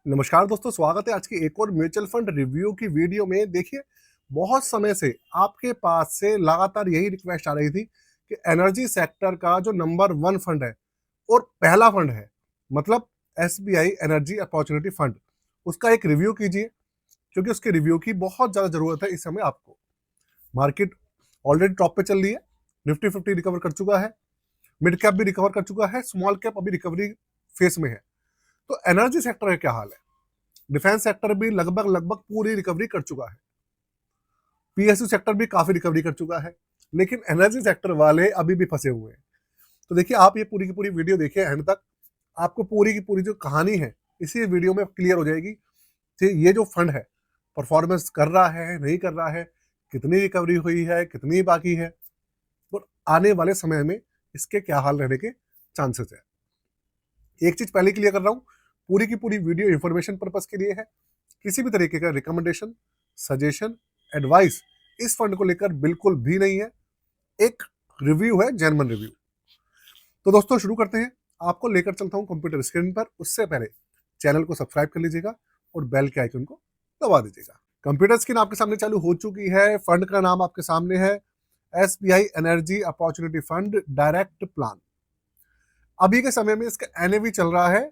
नमस्कार दोस्तों, स्वागत है आज की एक और म्यूचुअल फंड रिव्यू की वीडियो में। देखिए, बहुत समय से आपके पास से लगातार यही रिक्वेस्ट आ रही थी कि एनर्जी सेक्टर का जो नंबर 1 फंड है और पहला फंड है, मतलब एसबीआई एनर्जी अपॉर्चुनिटी फंड, उसका एक रिव्यू कीजिए, क्योंकि उसके रिव्यू की बहुत ज़्यादा ज़रूरत है इस समय आपको। मार्केट ऑलरेडी टॉप पे चल रही है, निफ्टी 50 रिकवर कर चुका है, मिड कैप भी रिकवर कर चुका है, स्मॉल कैप अभी रिकवरी फेस में है। तो एनर्जी सेक्टर का क्या हाल है? डिफेंस सेक्टर भी लगभग लगभग पूरी रिकवरी कर चुका है, पीएसयू सेक्टर भी काफी रिकवरी कर चुका है, लेकिन एनर्जी सेक्टर वाले अभी भी फंसे हुए हैं। तो देखिए, आप ये पूरी की पूरी वीडियो देखिए एंड तक, आपको पूरी की पूरी जो कहानी है इसी वीडियो में क्लियर हो जाएगी कि ये जो फंड है परफॉर्मेंस कर रहा है, नहीं कर रहा है, कितनी रिकवरी हुई है, कितनी बाकी है, और आने वाले समय में इसके क्या हाल रहने के चांसेस है। एक चीज पहले क्लियर कर रहा हूँ, पूरी की पूरी वीडियो इंफॉर्मेशन पर्पज के लिए है, किसी भी तरीके का रिकमेंडेशन, सजेशन, एडवाइस इस फंड को लेकर बिल्कुल भी नहीं है। एक रिव्यू है, जेन्युइन रिव्यू। तो दोस्तों शुरू करते हैं। आपको लेकर चलता हूं कंप्यूटर स्क्रीन पर, उससे पहले चैनल को सब्सक्राइब कर लीजिएगा और बेल के आइकन को दबा दीजिएगा। कंप्यूटर स्क्रीन आपके सामने चालू हो चुकी है। फंड का नाम आपके सामने है, SBI energy opportunity fund direct plan. अभी के समय में इसका एनएवी चल रहा है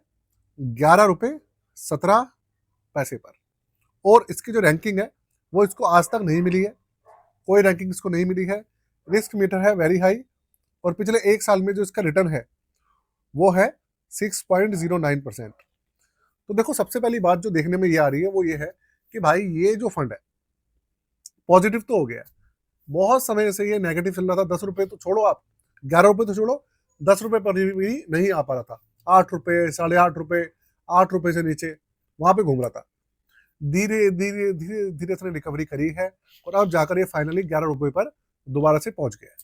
11 रुपए 17 पैसे पर, और इसकी जो रैंकिंग है वो इसको आज तक नहीं मिली है, कोई रैंकिंग इसको नहीं मिली है। रिस्क मीटर है वेरी हाई, और पिछले एक साल में जो इसका रिटर्न है वो है 6.09%। तो देखो, सबसे पहली बात जो देखने में ये आ रही है वो ये है कि भाई ये जो फंड है पॉजिटिव तो हो गया है। बहुत समय से ये नेगेटिव चल रहा था। 10 रुपए तो छोड़ो, आप 11 रुपए तो छोड़ो, 10 रुपए पर भी नहीं आ पा रहा था। 8 रुपए, साढ़े 8 रुपए, 8 रुपए से नीचे वहां पे घूम रहा था। धीरे धीरे धीरे धीरे इसने रिकवरी करी है, और अब जाकर ये फाइनली 11 रुपए पर दोबारा से पहुंच गया है।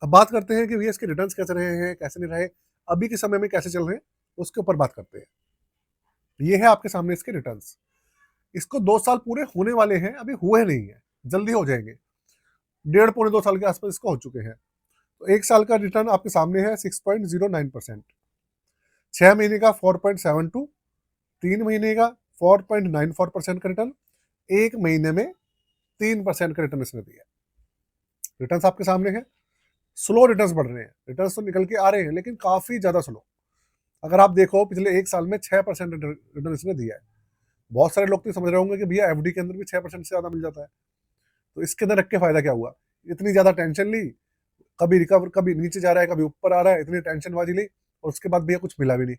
अब बात करते हैं कि भैया इसके रिटर्न्स कैसे रहे हैं, कैसे नहीं रहे, अभी के समय में कैसे चल रहे हैं, उसके ऊपर बात करते हैं। ये है आपके सामने इसके रिटर्न्स। इसको 2 साल पूरे होने वाले हैं, अभी हुए नहीं है, जल्दी हो जाएंगे। 1.5 पौने 2 साल के आसपास इसको हो चुके हैं। तो एक साल का रिटर्न आपके सामने है 6.09%, 6 महीने का 4.72, 3 महीने का 4.94% का रिटर्न, एक महीने में 3% का रिटर्न इसने दिया। रिटर्न आपके सामने है। स्लो रिटर्न्स बढ़ रहे हैं, रिटर्न्स तो निकल के आ रहे हैं लेकिन काफी ज्यादा स्लो। अगर आप देखो पिछले एक साल में 6% रिटर्न इसने दिया है। बहुत सारे लोग तो समझ रहे होंगे कि भैया एफडी के अंदर भी 6% से ज्यादा मिल जाता है, तो इसके अंदर रख के फायदा क्या हुआ? इतनी ज्यादा टेंशन ली, कभी रिकवर, कभी नीचे जा रहा है, कभी ऊपर आ रहा है, इतनी टेंशन बाजी ली, और उसके बाद भैया कुछ मिला भी नहीं।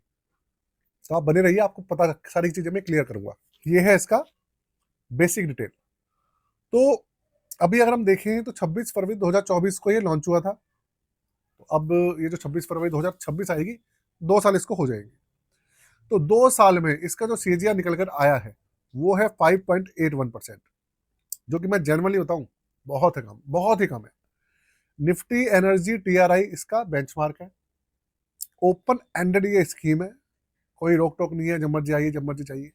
तो आप बने रहिए, आपको पता सारी चीजें मैं क्लियर करूंगा। ये है इसका बेसिक डिटेल। तो अभी अगर हम देखें तो 26 फरवरी 2024 को ये लॉन्च हुआ था। तो अब ये जो 26 फरवरी 2026 आएगी, 2 साल इसको हो जाएंगे। तो 2 साल में इसका जो सीजीआर निकल कर आया है वो है 5.81%, जो कि मैं जनरली बताऊं बहुत है कम, बहुत ही कम है। निफ्टी एनर्जी टीआरआई इसका बेंचमार्क है। ओपन एंडेड ये स्कीम है, कोई रोक टोक नहीं है, जब मर्जी आइए, जब मर्जी चाहिए।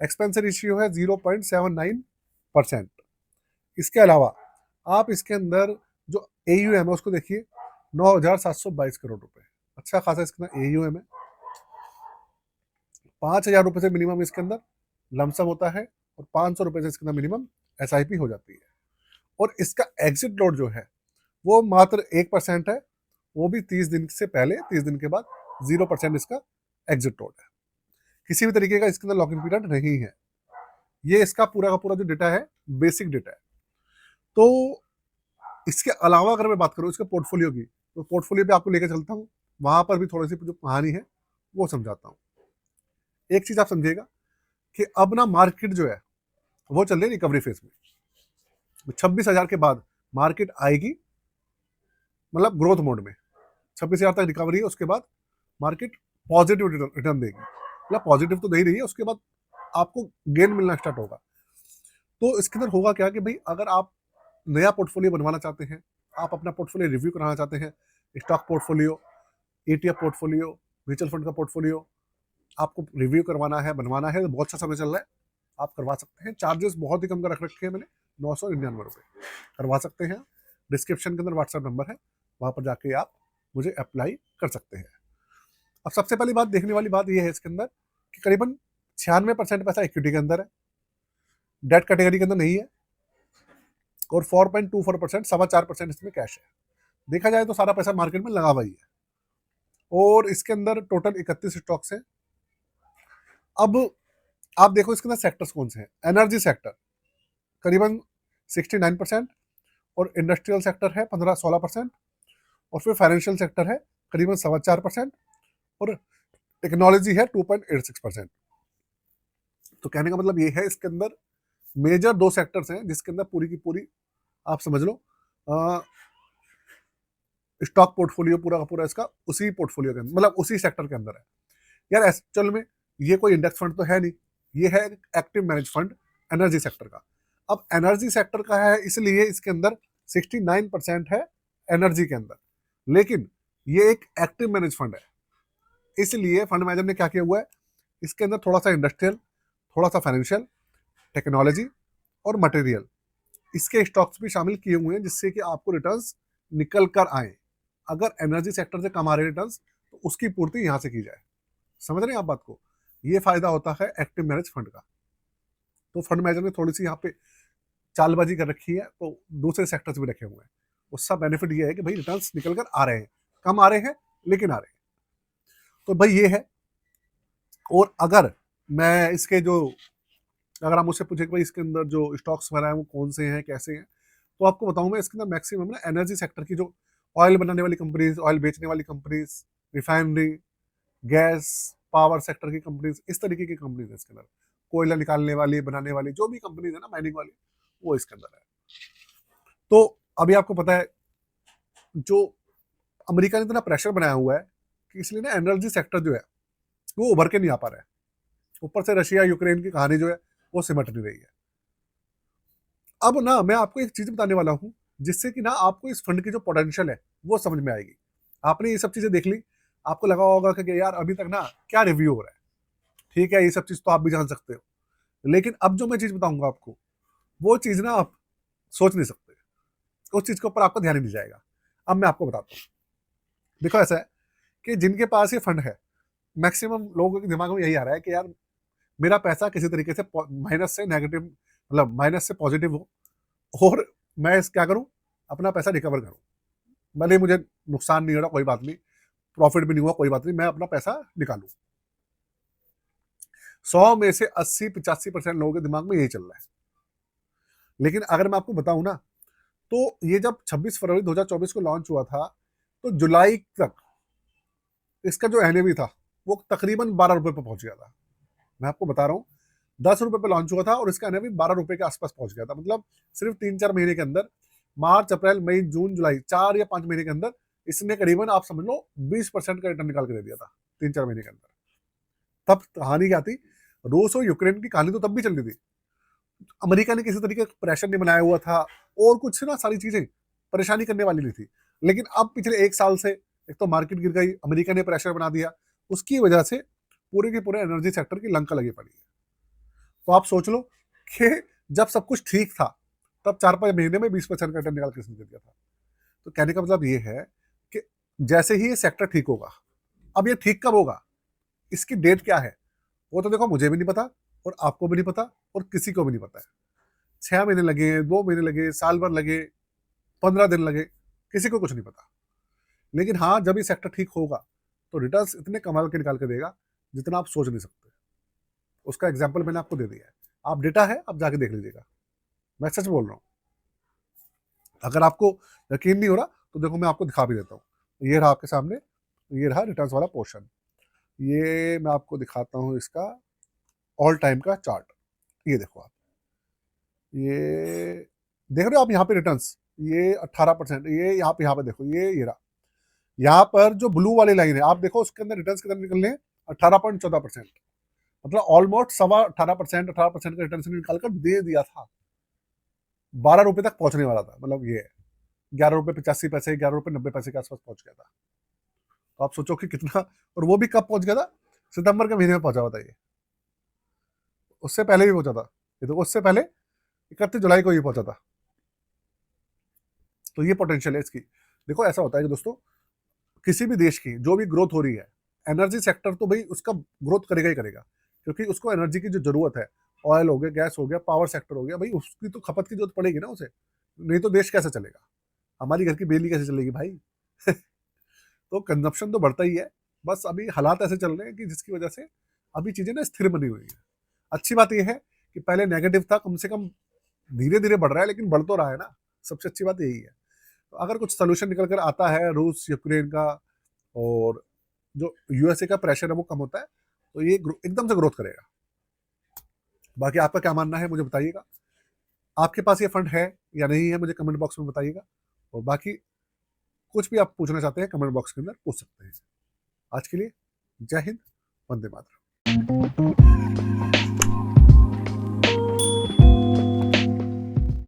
एक्सपेंस रेशियो है 0.79%। इसके अलावा आप इसके अंदर जो एयूएम है उसको देखिए, 9,722 करोड़ रुपए, अच्छा खासा इसके अंदर एयूएम है। 5,000 रुपए से मिनिमम इसके अंदर लमसम होता है, और 500 रुपए से इसके अंदर मिनिमम एसआईपी हो जाती है। और इसका एग्जिट लोड जो है वो मात्र 1% है, वो भी 30 दिन से पहले, 30 दिन के बाद 0% इसका एग्जिट लोड है। किसी भी तरीके का इसके अंदर लॉकिंग पीरियड नहीं है। ये इसका पूरा का पूरा जो डेटा है बेसिक डेटा है। तो इसके अलावा अगर मैं बात करूँ इसके पोर्टफोलियो की, तो पोर्टफोलियो पे आपको लेकर चलता हूँ, वहां पर भी थोड़ी सी जो कहानी है वो समझाता हूँ। एक चीज आप समझिएगा कि अब ना मार्केट जो है वो चल रही है रिकवरी फेज में। 26,000 के बाद मार्केट आएगी, मतलब ग्रोथ मोड में। 26,000 तक रिकवरी है, उसके बाद मार्केट पॉजिटिव रिटर्न देगी, मतलब पॉजिटिव तो दे ही रही है, उसके बाद आपको गेन मिलना स्टार्ट होगा। तो इसके अंदर होगा क्या कि भाई अगर आप नया पोर्टफोलियो बनवाना चाहते हैं, आप अपना पोर्टफोलियो रिव्यू कराना चाहते हैं, stock portfolio, ETF portfolio, mutual fund का पोर्टफोलियो आपको रिव्यू करवाना है, बनवाना है, तो बहुत सा समय चल रहा है, आप करवा सकते हैं। चार्जेस बहुत ही कम कर रख रखे हैं मैंने, 999 रुपये करवा सकते हैं। डिस्क्रिप्शन के अंदर व्हाट्सएप नंबर है, वहां पर जाके आप मुझे अप्लाई कर सकते हैं। अब सबसे पहली बात, देखने वाली बात यह है इसके अंदर कि करीबन 96% पैसा इक्विटी के अंदर है, डेट कैटेगरी के अंदर नहीं है, और 4.24%, 4.25% इसमें कैश है। देखा जाए तो सारा पैसा मार्केट में लगा हुआ ही है, और इसके अंदर टोटल 31 स्टॉक्स हैं। अब आप देखो इसके अंदर सेक्टर्स कौन से हैं। एनर्जी सेक्टर करीबन 69%, और इंडस्ट्रियल सेक्टर है 15-16%, और फिर फाइनेंशियल सेक्टर है करीबन 4.25%, और टेक्नोलॉजी है 2.86%। तो कहने का मतलब ये है, इसके अंदर मेजर 2 सेक्टर्स हैं जिसके अंदर पूरी की पूरी आप समझ लो स्टॉक पोर्टफोलियो पूरा का पूरा इसका उसी पोर्टफोलियो के अंदर, मतलब उसी सेक्टर के अंदर है। यार एक्चुअल में ये कोई इंडेक्स फंड तो है नहीं, ये है active manage fund energy sector का। अब एनर्जी सेक्टर का है इसलिए इसके अंदर 69% है एनर्जी के अंदर, लेकिन ये एक एक्टिव मैनेज फंड है, इसलिए फंड मैनेजर ने क्या किया हुआ है, इसके अंदर थोड़ा सा इंडस्ट्रियल, थोड़ा सा फाइनेंशियल, टेक्नोलॉजी और मटेरियल, इसके स्टॉक्स भी शामिल किए हुए हैं, जिससे कि आपको रिटर्न्स निकल कर आए। अगर एनर्जी सेक्टर से कमा रहे रिटर्न्स, तो उसकी पूर्ति यहां से की जाए। समझ रहे हैं आप बात को? ये फायदा होता है एक्टिव मैनेज फंड का। तो फंड मैनेजर ने थोड़ी सी यहाँ पे चालबाजी कर रखी है, तो दूसरे सेक्टर्स भी रखे हुए हैं। उसका बेनिफिट ये है कि भाई रिटर्न्स निकल कर आ रहे हैं, कम आ रहे हैं लेकिन आ रहे हैं। तो भाई ये है। और अगर मैं इसके जो, अगर आप मुझसे पूछे कि भाई इसके अंदर जो स्टॉक्स वगैरह हैं वो कौन से हैं, कैसे हैं, तो आपको बताऊं मैं, इसके अंदर मैक्सिमम ना एनर्जी सेक्टर की जो ऑयल बनाने वाली कंपनीज, ऑयल बेचने वाली companies, refinery, gas, power sector की कंपनीज, इस तरीके की कंपनीज है इसके अंदर। कोयला निकालने वाली, बनाने वाली जो भी कंपनीज है ना, माइनिंग वाली, वो इसके अंदर है। तो अभी आपको पता है, जो अमेरिका ने इतना प्रेशर बनाया हुआ है कि इसलिए ना एनर्जी सेक्टर जो है वो उभर के नहीं आ पा रहा है। ऊपर से रशिया यूक्रेन की कहानी जो है वो सिमट नहीं रही है। अब ना मैं आपको एक चीज बताने वाला हूं, जिससे कि ना आपको इस फंड की जो पोटेंशियल है वो समझ में आएगी। आपने ये सब चीजें देख ली, आपको लगा होगा कि यार अभी तक ना क्या रिव्यू हो रहा है, ठीक है, ये सब चीज तो आप भी जान सकते हो, लेकिन अब जो मैं चीज बताऊंगा आपको, वो चीज ना आप सोच नहीं सकते, उस चीज के ऊपर आपका ध्यान ही नहीं जाएगा। अब मैं आपको बताता हूँ। देखो ऐसा है कि जिनके पास ये फंड है, मैक्सिमम लोगों के दिमाग में यही आ रहा है कि यार मेरा पैसा किसी तरीके से माइनस से नेगेटिव, मतलब माइनस से पॉजिटिव हो, और मैं क्या करूं, अपना पैसा रिकवर करूं। भले मुझे नुकसान नहीं हो रहा, कोई बात नहीं, प्रॉफिट भी नहीं हुआ, कोई बात नहीं, मैं अपना पैसा निकालूं। 100 में से 80-85% लोगों के दिमाग में यही चल रहा है। लेकिन अगर मैं आपको बताऊं ना, तो ये जब 26 फरवरी 2024 को लॉन्च हुआ था, तो जुलाई तक इसका जो एनएवी था वो तकरीबन 12 रुपए पर पहुंच गया था। मैं आपको बता रहा हूँ, 10 रुपए पे लॉन्च हुआ था और इसका एनएवी 12 रुपए के आसपास पहुंच गया था। मतलब सिर्फ 3-4 महीने के अंदर, मार्च, अप्रैल, मई, जून, जुलाई, 4 या 5 महीने के अंदर इसने करीबन आप समझ लो 20% का रिटर्न निकाल के दे दिया था 3-4 महीने के अंदर। तब कहानी क्या थी, रूस और यूक्रेन की कहानी तो तब भी चल रही थी, अमेरिका ने किसी तरीके का प्रेशर नहीं बनाया हुआ था, और कुछ ना सारी चीजें परेशानी करने वाली नहीं थी। लेकिन अब पिछले 1 साल से एक तो मार्केट गिर गई, अमेरिका ने प्रेशर बना दिया, उसकी वजह से पूरे के पूरे एनर्जी सेक्टर की लंका लगी पड़ी है। तो आप सोच लो कि जब सब कुछ ठीक था, तब 4-5 महीने में 20% का रिटर्न निकाल के दे दिया था। तो कहने का मतलब ये है कि जैसे ही ये सेक्टर ठीक होगा, अब ये ठीक कब होगा, इसकी डेट क्या है, वो तो देखो मुझे भी नहीं पता, और आपको भी नहीं पता, और किसी को भी नहीं पता है। 6 महीने लगे, 2 महीने लगे, साल भर लगे, 15 दिन लगे, किसी को कुछ नहीं पता। लेकिन हाँ, जब ये सेक्टर ठीक होगा, तो रिटर्न्स इतने कमाल के निकाल के देगा जितना आप सोच नहीं सकते। उसका एग्जाम्पल मैंने आपको दे दिया है, आप डेटा है, आप जाके देख लीजिएगा, मैं सच बोल रहा हूँ। अगर आपको यकीन नहीं हो रहा, तो देखो मैं आपको दिखा भी देता हूँ। ये रहा आपके सामने, ये रहा रिटर्न्स वाला पोर्शन। ये मैं आपको दिखाता हूँ इसका ऑल टाइम का चार्ट। ये देखो आप, ये देख रहे हो आप यहाँ पे रिटर्न्स, ये 18%, ये यहाँ पे देखो, ये रहा। यहाँ पर जो ब्लू वाली लाइन है, आप देखो उसके अंदर रिटर्न्स कितने निकलने हैं, 18.14%। मतलब ऑलमोस्ट 18% 18% का रिटर्न निकाल कर दे दिया था। 12 रुपए तक पहुंचने वाला था, मतलब ये 11 रुपए 85 पैसे, 11 रुपए 90 पैसे के आसपास पहुंच गया था। तो आप सोचो कि कितना, और वो भी कब पहुंच गया था, सितंबर के महीने में पहुंचा हुआ था ये, उससे पहले भी पहुंचा था ये, तो उससे पहले 31 जुलाई को ये पहुंचा था। तो ये पोटेंशियल है इसकी। देखो ऐसा होता है कि दोस्तों, किसी भी देश की जो भी ग्रोथ हो रही है, एनर्जी सेक्टर तो भाई उसका ग्रोथ करेगा ही करेगा। क्योंकि उसको एनर्जी की जो ज़रूरत है, ऑयल हो गया, गैस हो गया, पावर सेक्टर हो गया, भाई उसकी तो खपत की ज़रूरत पड़ेगी ना उसे, नहीं तो देश कैसे चलेगा? हमारी घर की बिजली कैसे चलेगी भाई? तो कंजप्शन तो बढ़ता ही है, बस अभी हालात ऐसे चल रहे हैं कि जिसकी वजह से अभी चीज़ें ना स्थिर बनी हुई हैं। अच्छी बात ये है कि पहले नेगेटिव था, कम से कम धीरे-धीरे बढ़ रहा है, लेकिन बढ़ तो रहा है ना, सबसे अच्छी बात यही है। तो अगर कुछ सॉल्यूशन निकल कर आता है रूस, यूक्रेन का और जो यूएसए का प्रेशर है वो कम होता है, तो ये एकदम से ग्रोथ करेगा। बाकी आपका क्या मानना है मुझे बताइएगा। आपके पास ये फंड है या नहीं है मुझे कमेंट बॉक्स में बताइएगा। और बाकी कुछ भी आप पूछना चाहते हैं कमेंट बॉक्स के अंदर पूछ सकते हैं। आज के लिए जय हिंद, वंदे मातरम।